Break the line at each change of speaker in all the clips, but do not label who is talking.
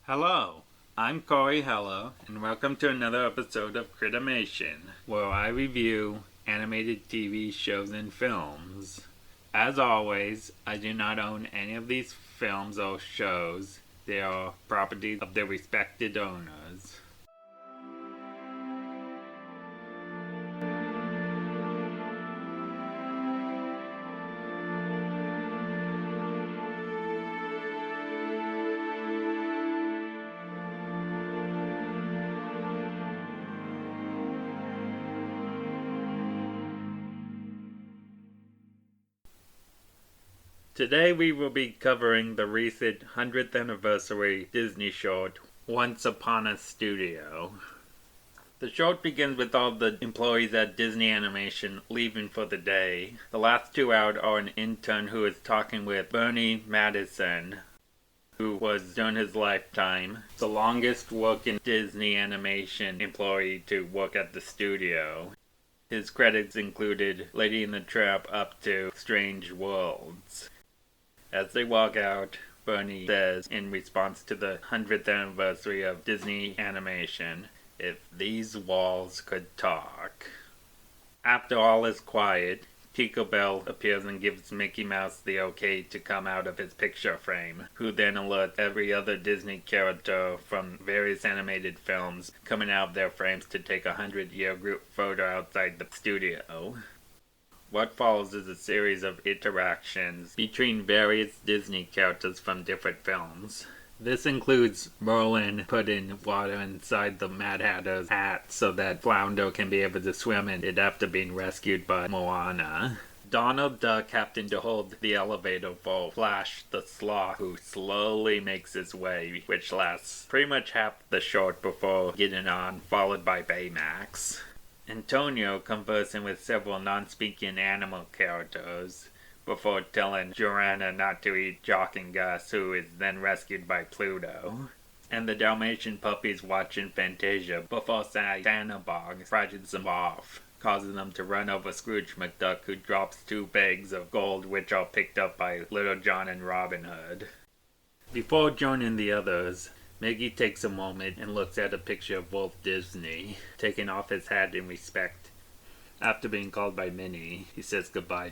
Hello, I'm Corey Hello, and welcome to another episode of Critimation, where I review animated TV shows and films. As always, I do not own any of these films or shows. They are property of their respected owners. Today we will be covering the recent 100th anniversary Disney short, Once Upon a Studio. The short begins with all the employees at Disney Animation leaving for the day. The last two out are an intern who is talking with Bernie Madison, who was, during his lifetime, the longest working Disney Animation employee to work at the studio. His credits included Lady and the Tramp up to Strange Worlds. As they walk out, Bernie says, in response to the 100th anniversary of Disney Animation, "If these walls could talk." After all is quiet, Tinkerbell appears and gives Mickey Mouse the okay to come out of his picture frame, who then alerts every other Disney character from various animated films coming out of their frames to take a 100-year group photo outside the studio. What follows is a series of interactions between various Disney characters from different films. This includes Merlin putting water inside the Mad Hatter's hat so that Flounder can be able to swim in it after being rescued by Moana. Donald Duck having to hold the elevator for Flash the Sloth, who slowly makes his way, which lasts pretty much half the short before getting on, followed by Baymax. Antonio conversing with several non-speaking animal characters before telling Joanna not to eat Jock and Gus, who is then rescued by Pluto. And the Dalmatian puppies watching Fantasia before Santa Bog frightens them off, causing them to run over Scrooge McDuck, who drops 2 bags of gold which are picked up by Little John and Robin Hood. Before joining the others, Mickey takes a moment and looks at a picture of Walt Disney, taking off his hat in respect. After being called by Minnie, he says goodbye.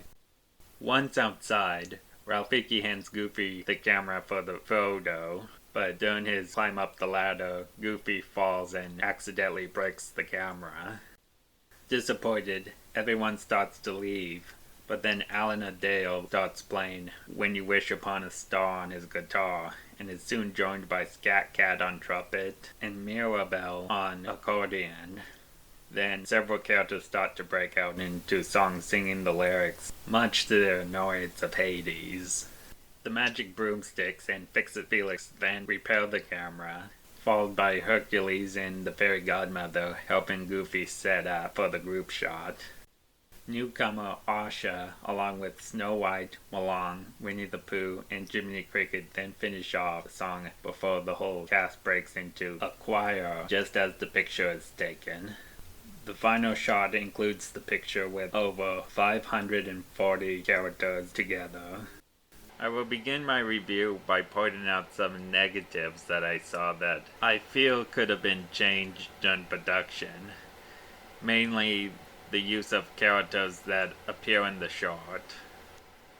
Once outside, Ralphie hands Goofy the camera for the photo, but during his climb up the ladder, Goofy falls and accidentally breaks the camera. Disappointed, everyone starts to leave, but then Alan Adale starts playing When You Wish Upon a Star on his guitar, and is soon joined by Scat Cat on trumpet and Mirabelle on accordion. Then several characters start to break out into songs singing the lyrics, much to the annoyance of Hades. The Magic Broomsticks and Fix-It Felix then repair the camera, followed by Hercules and the Fairy Godmother helping Goofy set up for the group shot. Newcomer Asha, along with Snow White, Mulan, Winnie the Pooh, and Jiminy Cricket then finish off the song before the whole cast breaks into a choir just as the picture is taken. The final shot includes the picture with over 540 characters together. I will begin my review by pointing out some negatives that I saw that I feel could have been changed during production. Mainly the use of characters that appear in the short.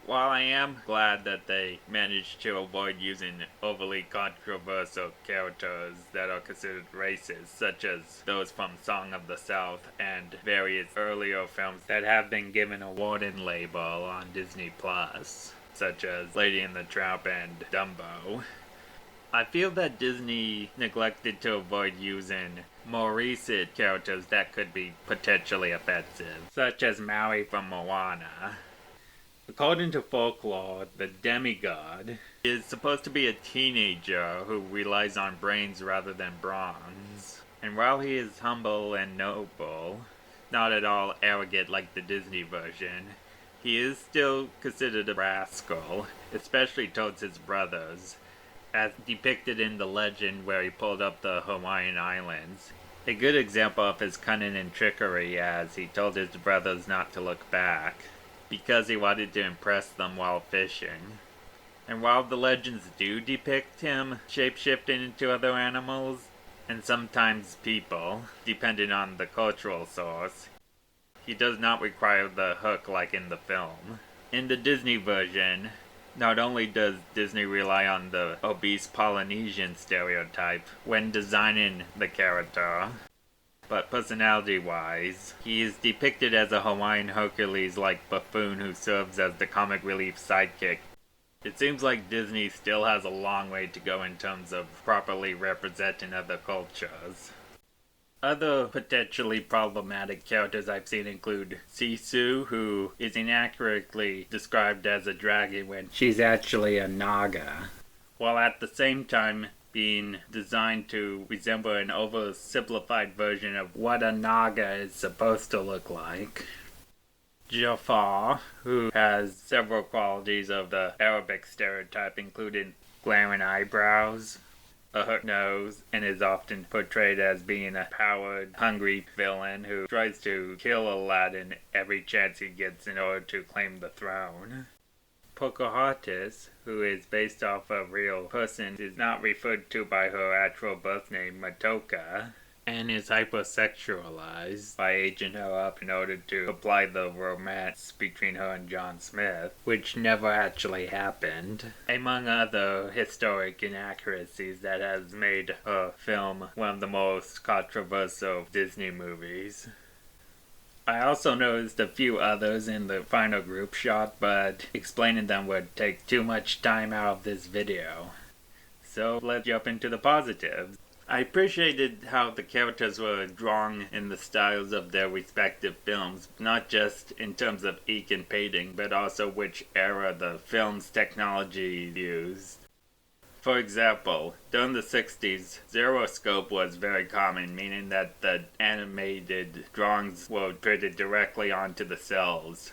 While I am glad that they managed to avoid using overly controversial characters that are considered racist, such as those from Song of the South and various earlier films that have been given a warning label on Disney+, such as Lady and the Tramp and Dumbo. I feel that Disney neglected to avoid using more recent characters that could be potentially offensive, such as Maui from Moana. According to folklore, the demigod is supposed to be a teenager who relies on brains rather than bronze. And while he is humble and noble, not at all arrogant like the Disney version, he is still considered a rascal, especially towards his brothers, as depicted in the legend where he pulled up the Hawaiian Islands. A good example of his cunning and trickery, as he told his brothers not to look back, because he wanted to impress them while fishing. And while the legends do depict him shape-shifting into other animals, and sometimes people, depending on the cultural source, he does not require the hook like in the film. In the Disney version, not only does Disney rely on the obese Polynesian stereotype when designing the character, but personality-wise, he is depicted as a Hawaiian Hercules-like buffoon who serves as the comic relief sidekick. It seems like Disney still has a long way to go in terms of properly representing other cultures. Other potentially problematic characters I've seen include Sisu, who is inaccurately described as a dragon when she's actually a Naga, while at the same time being designed to resemble an oversimplified version of what a Naga is supposed to look like. Jafar, who has several qualities of the Arabic stereotype, including glaring eyebrows, a hooked nose, and is often portrayed as being a powered, hungry villain who tries to kill Aladdin every chance he gets in order to claim the throne. Pocahontas, who is based off a real person, is not referred to by her actual birth name, Matoka, and is hypersexualized by aging her up in order to apply the romance between her and John Smith, which never actually happened, among other historic inaccuracies that has made her film one of the most controversial Disney movies. I also noticed a few others in the final group shot, but explaining them would take too much time out of this video. So let's jump into the positives. I appreciated how the characters were drawn in the styles of their respective films, not just in terms of ink and painting, but also which era the film's technology used. For example, during the 60s, xeroscope was very common, meaning that the animated drawings were printed directly onto the cells.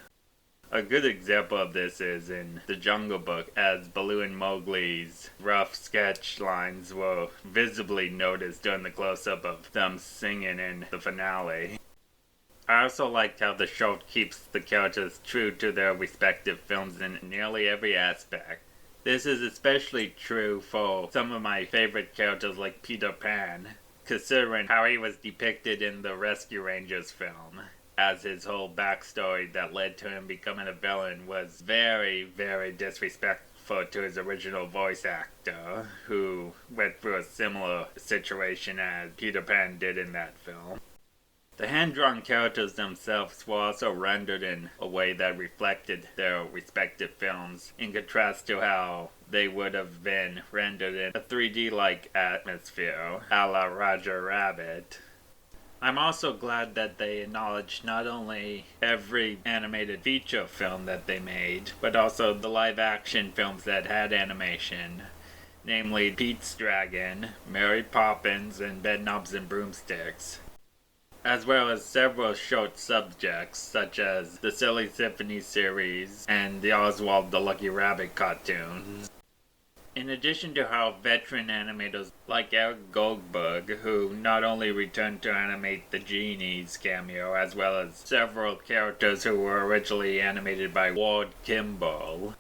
A good example of this is in The Jungle Book, as Baloo and Mowgli's rough sketch lines were visibly noticed during the close-up of them singing in the finale. I also liked how the show keeps the characters true to their respective films in nearly every aspect. This is especially true for some of my favorite characters like Peter Pan, considering how he was depicted in the Rescue Rangers film, as his whole backstory that led to him becoming a villain was very, very disrespectful to his original voice actor, who went through a similar situation as Peter Pan did in that film. The hand-drawn characters themselves were also rendered in a way that reflected their respective films, in contrast to how they would have been rendered in a 3D-like atmosphere, a la Roger Rabbit. I'm also glad that they acknowledged not only every animated feature film that they made, but also the live-action films that had animation, namely Pete's Dragon, Mary Poppins, and Bedknobs and Broomsticks, as well as several short subjects such as the Silly Symphony series and the Oswald the Lucky Rabbit cartoons. In addition to how veteran animators like Eric Goldberg, who not only returned to animate the Genie's cameo, as well as several characters who were originally animated by Ward Kimball,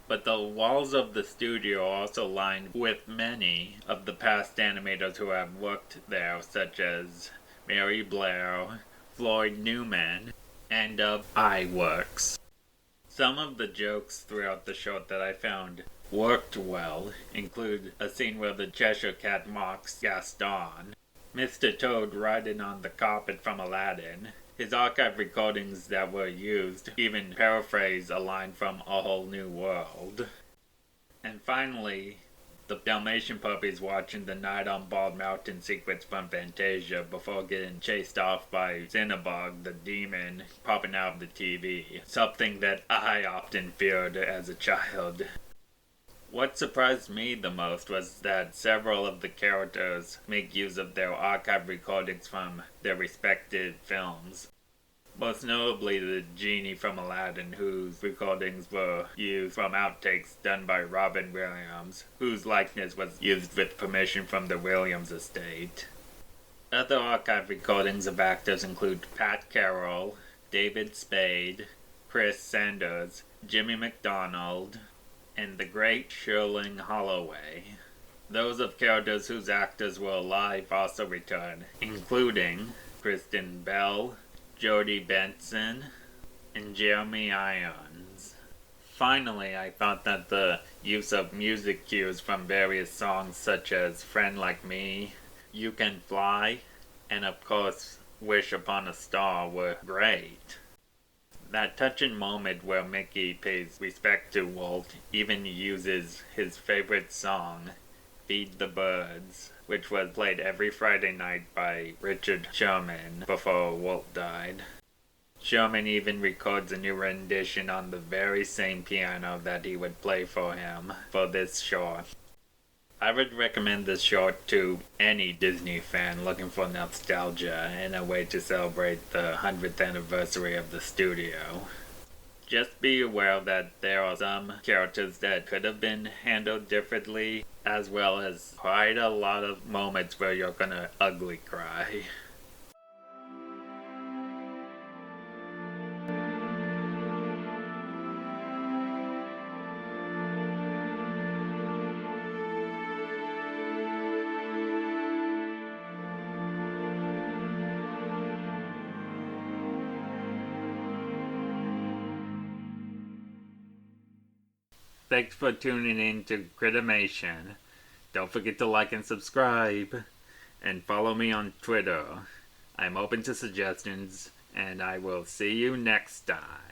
but the walls of the studio are also lined with many of the past animators who have worked there, such as Mary Blair, Floyd Newman, and of iWorks. Some of the jokes throughout the short that I found worked well include a scene where the Cheshire Cat mocks Gaston, Mr. Toad riding on the carpet from Aladdin, his archive recordings that were used even paraphrase a line from A Whole New World, and finally, the Dalmatian puppies watching the Night on Bald Mountain sequence from Fantasia before getting chased off by Cinnabog, the demon, popping out of the TV, something that I often feared as a child. What surprised me the most was that several of the characters make use of their archive recordings from their respective films. Most notably the Genie from Aladdin, whose recordings were used from outtakes done by Robin Williams, whose likeness was used with permission from the Williams estate. Other archive recordings of actors include Pat Carroll, David Spade, Chris Sanders, Jimmy McDonald, and the great Shirling Holloway. Those of characters whose actors were alive also returned, including Kristen Bell, Jodie Benson, and Jeremy Irons. Finally, I thought that the use of music cues from various songs such as Friend Like Me, You Can Fly, and of course Wish Upon a Star were great. That touching moment where Mickey pays respect to Walt even uses his favorite song, Feed the Birds, which was played every Friday night by Richard Sherman before Walt died. Sherman even records a new rendition on the very same piano that he would play for him for this short. I would recommend this short to any Disney fan looking for nostalgia and a way to celebrate the 100th anniversary of the studio. Just be aware that there are some characters that could have been handled differently, as well as quite a lot of moments where you're gonna ugly cry. Thanks for tuning in to Critimation. Don't forget to like and subscribe. And follow me on Twitter. I'm open to suggestions, and I will see you next time.